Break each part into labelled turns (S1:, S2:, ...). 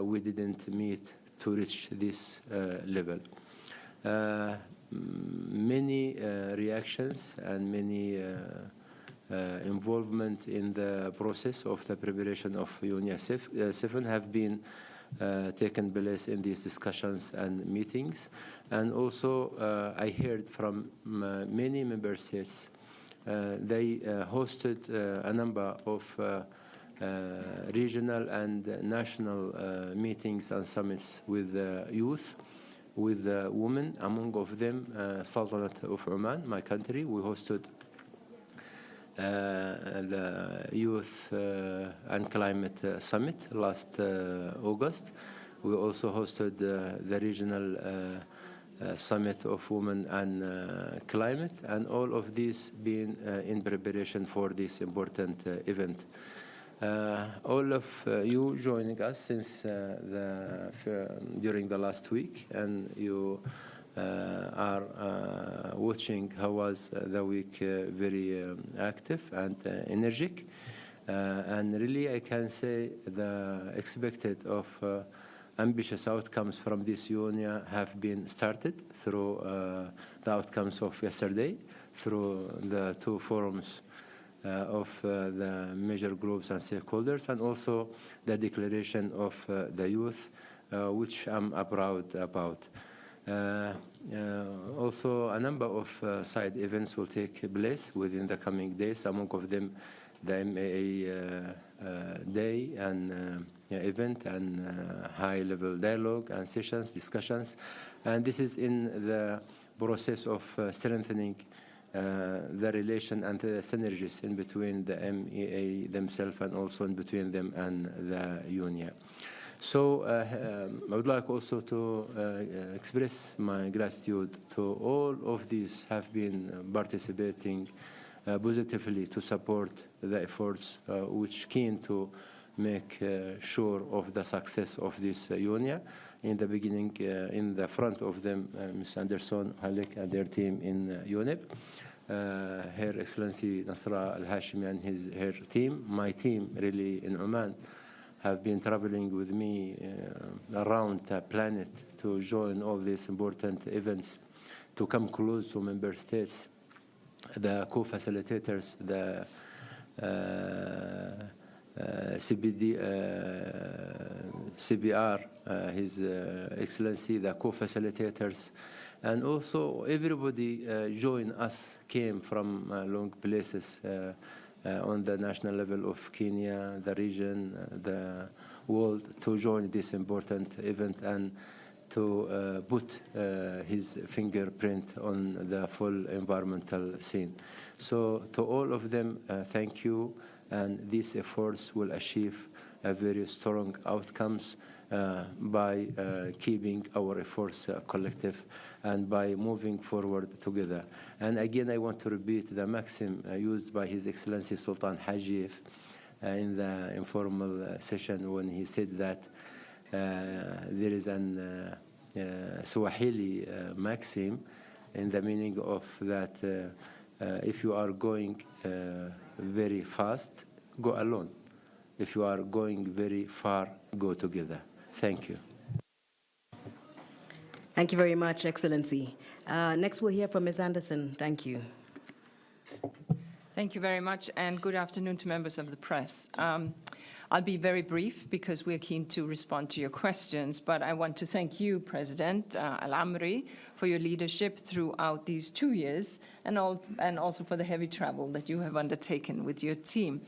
S1: we didn't meet to reach this level. Many reactions and many involvement in the process of the preparation of UNEA-7 have been taken place in these discussions and meetings. And also I heard from many member states. They hosted a number of regional and national meetings and summits with youth, with women, among of them Sultanate of Oman, my country. We hosted the Youth and Climate Summit last August. We also hosted the regional Summit of Women and Climate, and all of these being in preparation for this important event. All of you joining us since during the last week, and you are watching how was the week very active and energetic. And really I can say the expected of ambitious outcomes from this UNEA have been started through the outcomes of yesterday, through the two forums of the major groups and stakeholders, and also the declaration of the youth, which I'm proud about. Also, a number of side events will take place within the coming days, among of them the MAA Day and event and high-level dialogue and sessions, discussions. And this is in the process of strengthening the relation and the synergies in between the MEA themselves and also in between them and the UNEA. So I would like also to express my gratitude to all of these have been participating positively to support the efforts which keen to make sure of the success of this UNEA. In the beginning, in the front of them, Ms. Anderson, Halik, and their team in UNEP, Her Excellency Nasra Al-Hashimi and her team, my team really in Oman, have been traveling with me around the planet to join all these important events, to come close to member states, the co-facilitators, the CBR, His Excellency, the co-facilitators, and also everybody joined us, came from long places on the national level of Kenya, the region, the world, to join this important event and to put his fingerprint on the full environmental scene. So to all of them, thank you, and these efforts will achieve a very strong outcomes by keeping our efforts collective and by moving forward together. And again, I want to repeat the maxim used by His Excellency Sultan Hajif in the informal session when he said that there is an Swahili maxim in the meaning of that if you are going very fast, go alone. If you are going very far, go together. Thank you.
S2: Thank you very much, Excellency. Next, we'll hear from Ms. Anderson. Thank you.
S3: Thank you very much, and good afternoon to members of the press. I'll be very brief because we're keen to respond to your questions, but I want to thank you, President Al-Amri, for your leadership throughout these 2 years and also for the heavy travel that you have undertaken with your team.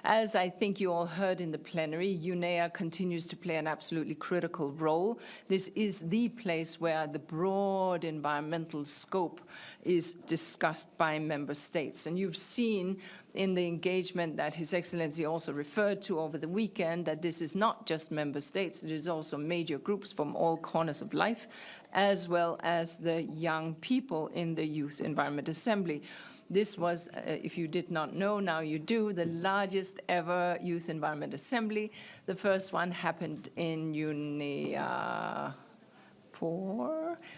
S3: As I think you all heard in the plenary, UNEA continues to play an absolutely critical role. This is the place where the broad environmental scope is discussed by member states. And you've seen in the engagement that His Excellency also referred to over the weekend that this is not just member states, it is also major groups from all corners of life, as well as the young people in the Youth Environment Assembly. This was, if you did not know, now you do, the largest ever Youth Environment Assembly. The first one happened in UNEA-4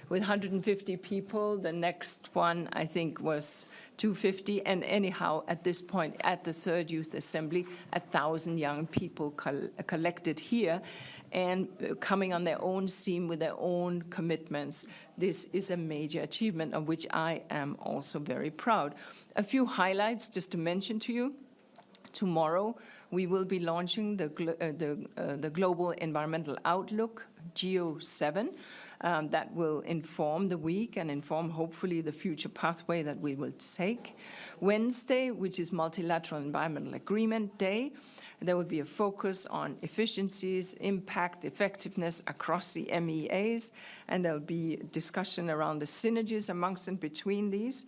S3: with 150 people. The next one, I think, was 250. And anyhow, at this point, at the third Youth Assembly, 1,000 young people collected here. and coming on their own steam with their own commitments. This is a major achievement of which I am also very proud. A few highlights just to mention to you. Tomorrow, we will be launching the Global Environmental Outlook, UNEA-7, that will inform the week and inform, hopefully, the future pathway that we will take. Wednesday, which is Multilateral Environmental Agreement Day, there will be a focus on efficiencies, impact, effectiveness across the MEAs, and there'll be discussion around the synergies amongst and between these.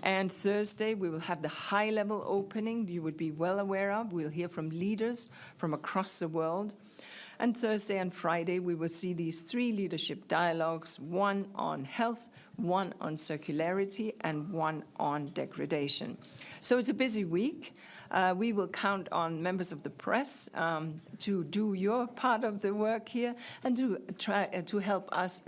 S3: And Thursday, we will have the high-level opening you would be well aware of. We'll hear from leaders from across the world. And Thursday and Friday, we will see these 3 leadership dialogues, one on health, one on circularity, and one on degradation. So it's a busy week. We will count on members of the press to do your part of the work here and to try to help us